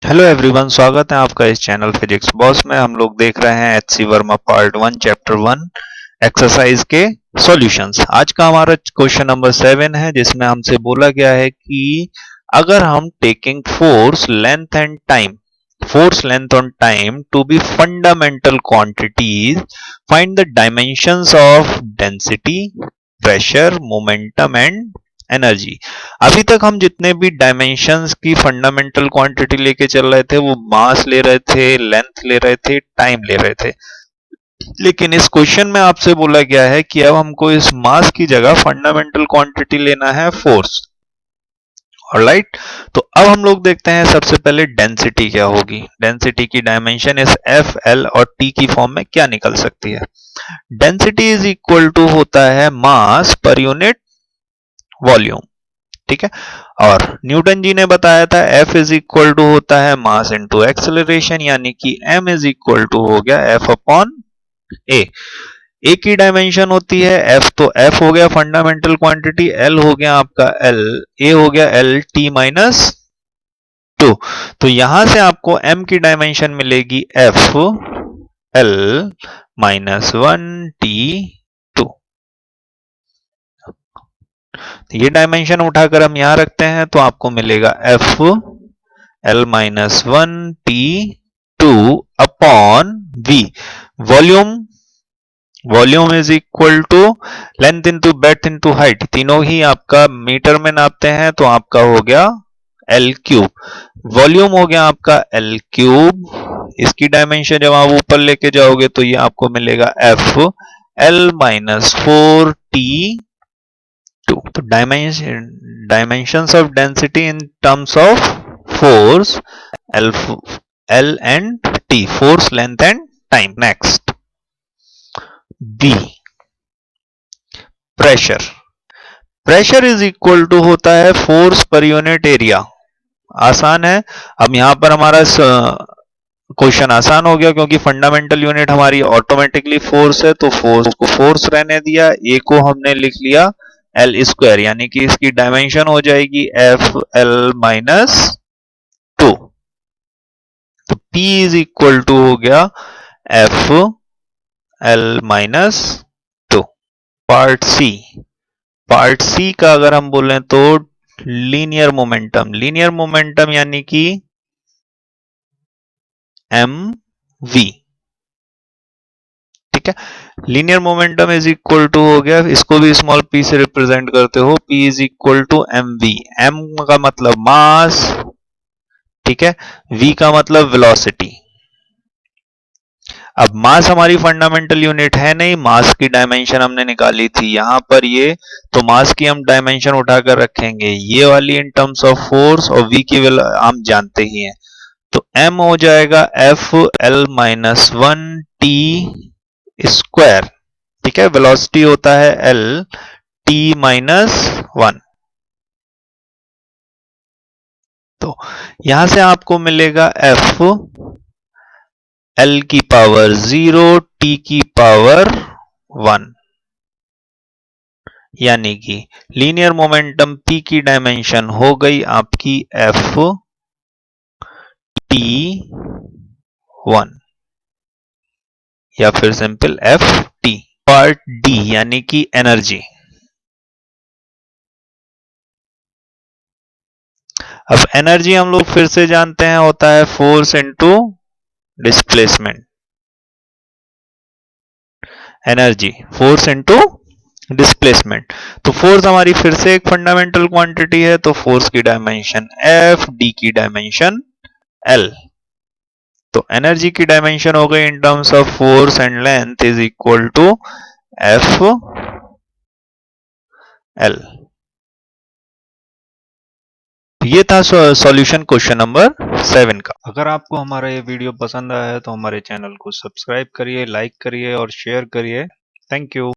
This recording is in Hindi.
हेलो एवरीवन, स्वागत है आपका इस चैनल फिजिक्स बॉस में। हम लोग देख रहे हैं H C Verma part 1 chapter 1 exercise के सॉल्यूशंस। आज का हमारा क्वेश्चन नंबर 7 है, जिसमें हमसे बोला गया है कि अगर हम taking force length on time to be fundamental quantities, find the dimensions of density, pressure, momentum and energy. अभी तक हम जितने भी डायमेंशंस की फंडामेंटल क्वांटिटी लेके चल रहे थे वो मास ले रहे थे, लेंथ ले रहे थे, टाइम ले रहे थे। लेकिन इस क्वेश्चन में आपसे बोला गया है कि अब हमको इस मास की जगह फंडामेंटल क्वांटिटी लेना है फोर्स। ऑलराइट, तो अब हम लोग देखते हैं सबसे पहले डेंसिटी क्या होगी। डेंसिटी की डायमेंशन इस एफ, एल और टी की फॉर्म में क्या निकल सकती है। डेंसिटी इज इक्वल टू होता है मास पर यूनिट वॉल्यूम, ठीक है। और न्यूटन जी ने बताया था F इज इक्वल टू होता है मास इनटू एक्सेलरेशन, यानी कि M इज इक्वल टू हो गया F अपॉन A। A की डायमेंशन होती है F, तो F हो गया फंडामेंटल क्वांटिटी, L हो गया आपका L, A हो गया L T माइनस 2। तो यहां से आपको M की डायमेंशन मिलेगी F L माइनस 1 T 2। तो ये डायमेंशन उठाकर हम यहां रखते हैं तो आपको मिलेगा F L minus 1 T 2 upon V। Volume is equal to length into breadth into height, तीनों ही आपका मीटर में नापते हैं तो आपका हो गया L क्यूब। वॉल्यूम हो गया आपका L क्यूब। इसकी डायमेंशन जब आप ऊपर लेके जाओगे तो ये आपको मिलेगा F L माइनस 4 T 2। तो dimensions of density in terms of force L and T, force, length and time. Next B, pressure is equal to होता है फोर्स पर यूनिट एरिया। आसान है। अब यहां पर हमारा क्वेश्चन आसान हो गया क्योंकि फंडामेंटल यूनिट हमारी ऑटोमेटिकली फोर्स है, तो फोर्स को फोर्स रहने दिया, ए को हमने लिख लिया एल स्क्वायर, यानी कि इसकी डायमेंशन हो जाएगी एफ एल माइनस 2। तो P इज इक्वल टू हो गया F L minus 2। Part C का अगर हम बोलें तो लीनियर मोमेंटम यानी कि एम वी, ठीक है। Linear momentum is equal to हो गया, इसको भी स्मॉल p से रिप्रेजेंट करते हो, p is equal to M V. m का मतलब मास, ठीक है, v का मतलब वेलोसिटी। अब मास हमारी फंडामेंटल यूनिट है नहीं, मास की डायमेंशन हमने निकाली थी यहां पर ये, तो मास की हम डायमेंशन उठाकर रखेंगे ये वाली इन टर्म्स ऑफ फोर्स, और v की हम जानते ही हैं, तो m हो जाएगा F L minus 1 T square, ठीक है। वेलोसिटी होता है एल टी माइनस 1। तो यहां से आपको मिलेगा एफ एल की पावर 0 टी की पावर 1, यानी कि लीनियर मोमेंटम p की डायमेंशन हो गई आपकी एफ टी 1, या फिर simple F T. Part D यानी कि एनर्जी। अब एनर्जी हम लोग फिर से जानते हैं होता है force into displacement. Energy force into displacement. तो फोर्स हमारी फिर से एक फंडामेंटल क्वांटिटी है, तो फोर्स की डायमेंशन एफ, डी की डायमेंशन एल। तो एनर्जी की डायमेंशन हो गई in terms of force and length is equal to F L. ये था सॉल्यूशन क्वेश्चन नंबर 7 का। अगर आपको हमारा ये वीडियो पसंद आया है तो हमारे चैनल को सब्सक्राइब करिए, लाइक करिए और शेयर करिए। Thank you.